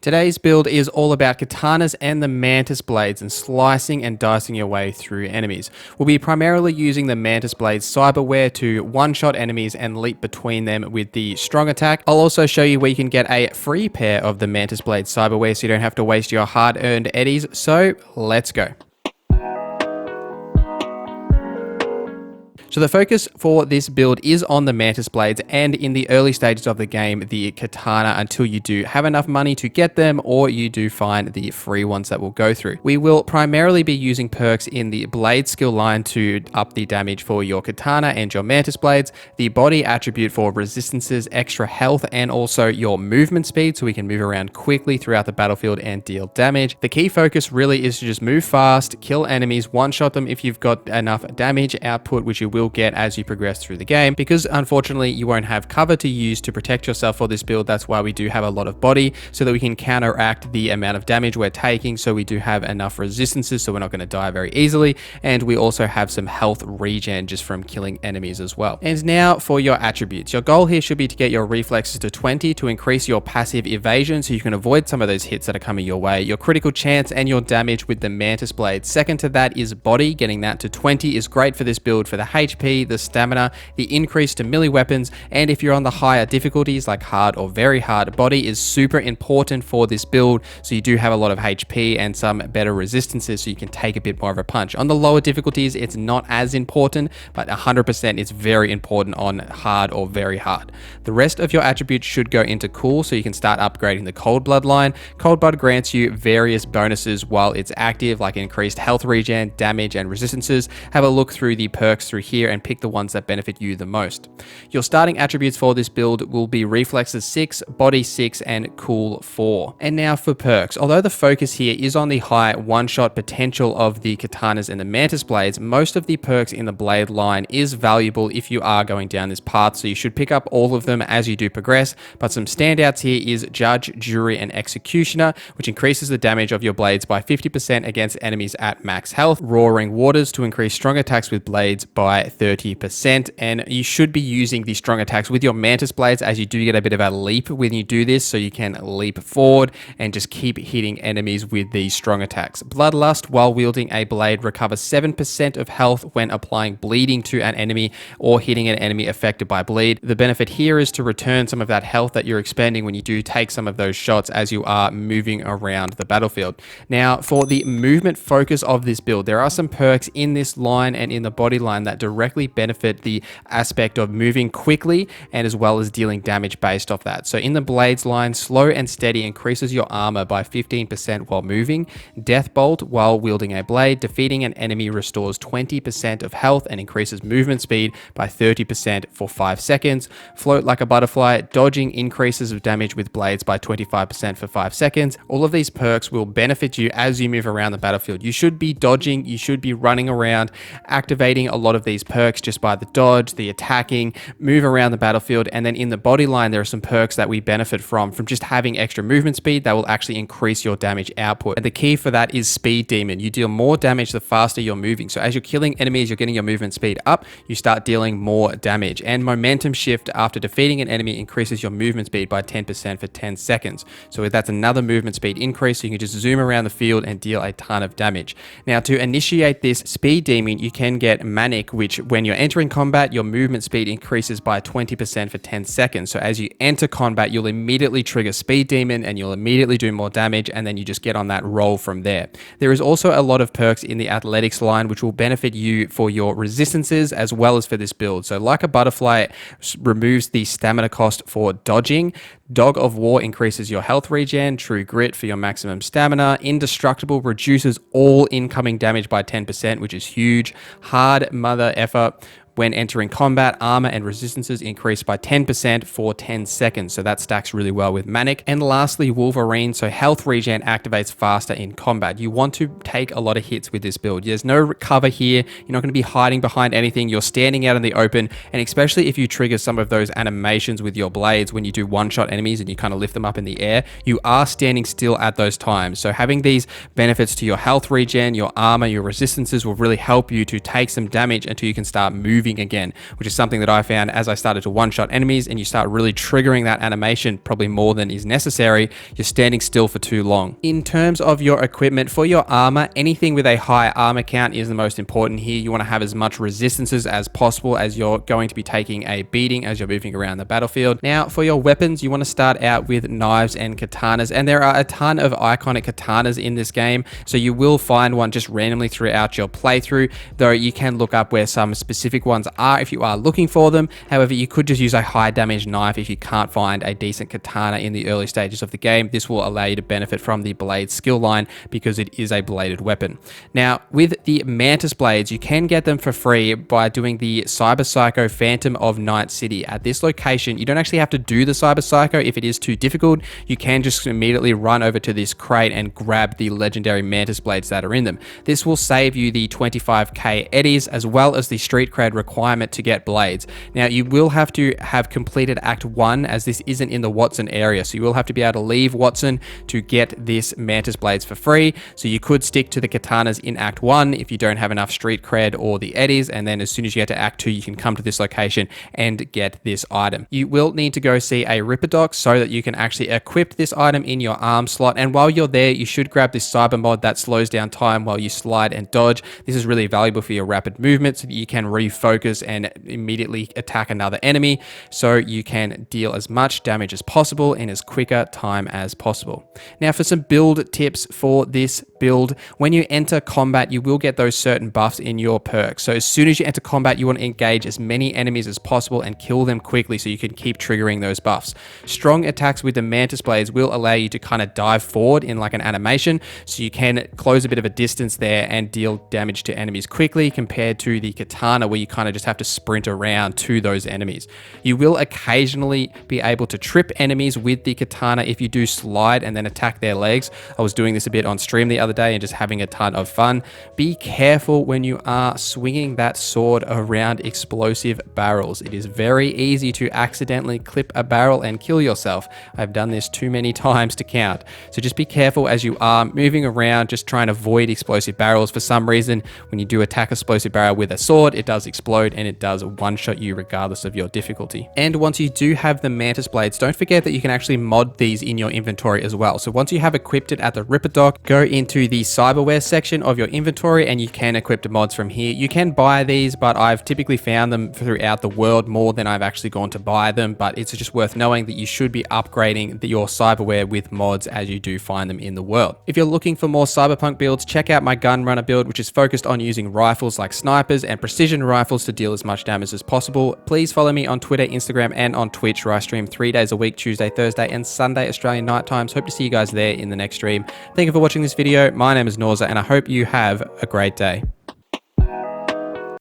Today's build is all about katanas and the mantis blades and slicing and dicing your way through enemies. We'll be primarily using the mantis blades cyberware to one-shot enemies and leap between them with the strong attack. I'll also show you where you can get a free pair of the mantis blades cyberware so you don't have to waste your hard-earned eddies. So let's go. So the focus for this build is on the Mantis Blades and in the early stages of the game, the Katana, until you do have enough money to get them or you do find the free ones that we'll go through. We will primarily be using perks in the Blade skill line to up the damage for your Katana and your Mantis Blades, the body attribute for resistances, extra health, and also your movement speed so we can move around quickly throughout the battlefield and deal damage. The key focus really is to just move fast, kill enemies, one-shot them if you've got enough damage output, which you will get as you progress through the game, because unfortunately you won't have cover to use to protect yourself for this build. That's why we do have a lot of body so that we can counteract the amount of damage we're taking, so we do have enough resistances so we're not going to die very easily, and we also have some health regen just from killing enemies as well. And now for your attributes. Your goal here should be to get your reflexes to 20 to increase your passive evasion so you can avoid some of those hits that are coming your way, your critical chance, and your damage with the Mantis Blade. Second to that is body. Getting that to 20 is great for this build for the HP, the stamina, the increase to melee weapons, and if you're on the higher difficulties like hard or very hard, body is super important for this build so you do have a lot of HP and some better resistances so you can take a bit more of a punch. On the lower difficulties it's not as important, but 100% it's very important on hard or very hard. The rest of your attributes should go into cool so you can start upgrading the cold blood line. Cold blood grants you various bonuses while it's active, like increased health regen, damage, and resistances. Have a look through the perks through here and pick the ones that benefit you the most. Your starting attributes for this build will be reflexes 6, body 6, and cool 4. And now for perks. Although the focus here is on the high one-shot potential of the katanas and the mantis blades, most of the perks in the blade line is valuable if you are going down this path, so you should pick up all of them as you do progress. But some standouts here is judge, jury, and executioner, which increases the damage of your blades by 50% against enemies at max health. Roaring waters to increase strong attacks with blades by 30%, and you should be using the strong attacks with your mantis blades as you do get a bit of a leap when you do this, so you can leap forward and just keep hitting enemies with these strong attacks. Bloodlust, while wielding a blade, recovers 7% of health when applying bleeding to an enemy or hitting an enemy affected by bleed. The benefit here is to return some of that health that you're expending when you do take some of those shots as you are moving around the battlefield. Now for the movement focus of this build, there are some perks in this line and in the body line that directly benefit the aspect of moving quickly and as well as dealing damage based off that. So in the blades line, slow and steady increases your armor by 15% while moving. Death bolt, while wielding a blade, defeating an enemy restores 20% of health and increases movement speed by 30% for 5 seconds. Float like a butterfly, dodging increases of damage with blades by 25% for 5 seconds. All of these perks will benefit you as you move around the battlefield. You should be dodging, you should be running around, activating a lot of these perks just by the dodge, the attacking, move around the battlefield. And then in the body line, there are some perks that we benefit from just having extra movement speed that will actually increase your damage output. And the key for that is Speed Demon. You deal more damage the faster you're moving. So as you're killing enemies, you're getting your movement speed up, you start dealing more damage. And Momentum Shift, after defeating an enemy, increases your movement speed by 10% for 10 seconds. So that's another movement speed increase, so you can just zoom around the field and deal a ton of damage. Now to initiate this Speed Demon, you can get Manic, which when you're entering combat, your movement speed increases by 20% for 10 seconds. So as you enter combat, you'll immediately trigger Speed Demon and you'll immediately do more damage, and then you just get on that roll from there. There is also a lot of perks in the athletics line which will benefit you for your resistances as well as for this build. So like a butterfly removes the stamina cost for dodging. Dog of War increases your health regen. True Grit for your maximum stamina. Indestructible reduces all incoming damage by 10%, which is huge. Hard Mother Effer, when entering combat, armor and resistances increase by 10% for 10 seconds. So that stacks really well with Manic. And lastly, Wolverine. So health regen activates faster in combat. You want to take a lot of hits with this build. There's no cover here. You're not going to be hiding behind anything. You're standing out in the open. And especially if you trigger some of those animations with your blades when you do one-shot enemies and you kind of lift them up in the air, you are standing still at those times. So having these benefits to your health regen, your armor, your resistances will really help you to take some damage until you can start moving moving again, which is something that I found as I started to one-shot enemies and you start really triggering that animation probably more than is necessary, you're standing still for too long. In terms of your equipment, for your armor, anything with a high armor count is the most important here. You want to have as much resistances as possible as you're going to be taking a beating as you're moving around the battlefield. Now, for your weapons, you want to start out with knives and katanas, and there are a ton of iconic katanas in this game, so you will find one just randomly throughout your playthrough, though you can look up where some specific ones are if you are looking for them. However, you could just use a high damage knife if you can't find a decent katana in the early stages of the game. This will allow you to benefit from the blade skill line because it is a bladed weapon. Now, with the Mantis Blades, you can get them for free by doing the Cyber Psycho Phantom of Night City. At this location, you don't actually have to do the Cyber Psycho if it is too difficult. You can just immediately run over to this crate and grab the legendary Mantis Blades that are in them. This will save you the 25k eddies as well as the street cred requirement to get blades. Now, you will have to have completed Act 1 as this isn't in the Watson area, so you will have to be able to leave Watson to get this Mantis Blades for free. So you could stick to the katanas in Act 1 if you don't have enough street cred or the eddies, and then as soon as you get to Act 2, you can come to this location and get this item. You will need to go see a Ripperdoc so that you can actually equip this item in your arm slot, and while you're there, you should grab this cyber mod that slows down time while you slide and dodge. This is really valuable for your rapid movement so that you can refocus and immediately attack another enemy, so you can deal as much damage as possible in as quicker time as possible. Now, for some build tips for this build, when you enter combat, you will get those certain buffs in your perks. So as soon as you enter combat, you want to engage as many enemies as possible and kill them quickly so you can keep triggering those buffs. Strong attacks with the Mantis Blades will allow you to kind of dive forward in like an animation, so you can close a bit of a distance there and deal damage to enemies quickly, compared to the Katana where you kind of just have to sprint around to those enemies. You will occasionally be able to trip enemies with the Katana if you do slide and then attack their legs. I was doing this a bit on stream the other day and just having a ton of fun. Be careful when you are swinging that sword around explosive barrels. It is very easy to accidentally clip a barrel and kill yourself. I've done this too many times to count. So just be careful as you are moving around, just try and avoid explosive barrels. For some reason, when you do attack a explosive barrel with a sword, it does explode and it does one-shot you regardless of your difficulty. And once you do have the Mantis Blades, don't forget that you can actually mod these in your inventory as well. So once you have equipped it at the Ripperdoc, go into the cyberware section of your inventory and you can equip the mods from here. You can buy these, but I've typically found them throughout the world more than I've actually gone to buy them, but it's just worth knowing that you should be upgrading your cyberware with mods as you do find them in the world. If you're looking for more Cyberpunk builds, check out my gun runner build, which is focused on using rifles like snipers and precision rifles to deal as much damage as possible. Please follow me on Twitter, Instagram, and on Twitch, where I stream 3 days a week, Tuesday, Thursday, and Sunday Australian night times. Hope to see you guys there in the next stream. Thank you for watching this video. My name is Norza, and I hope you have a great day.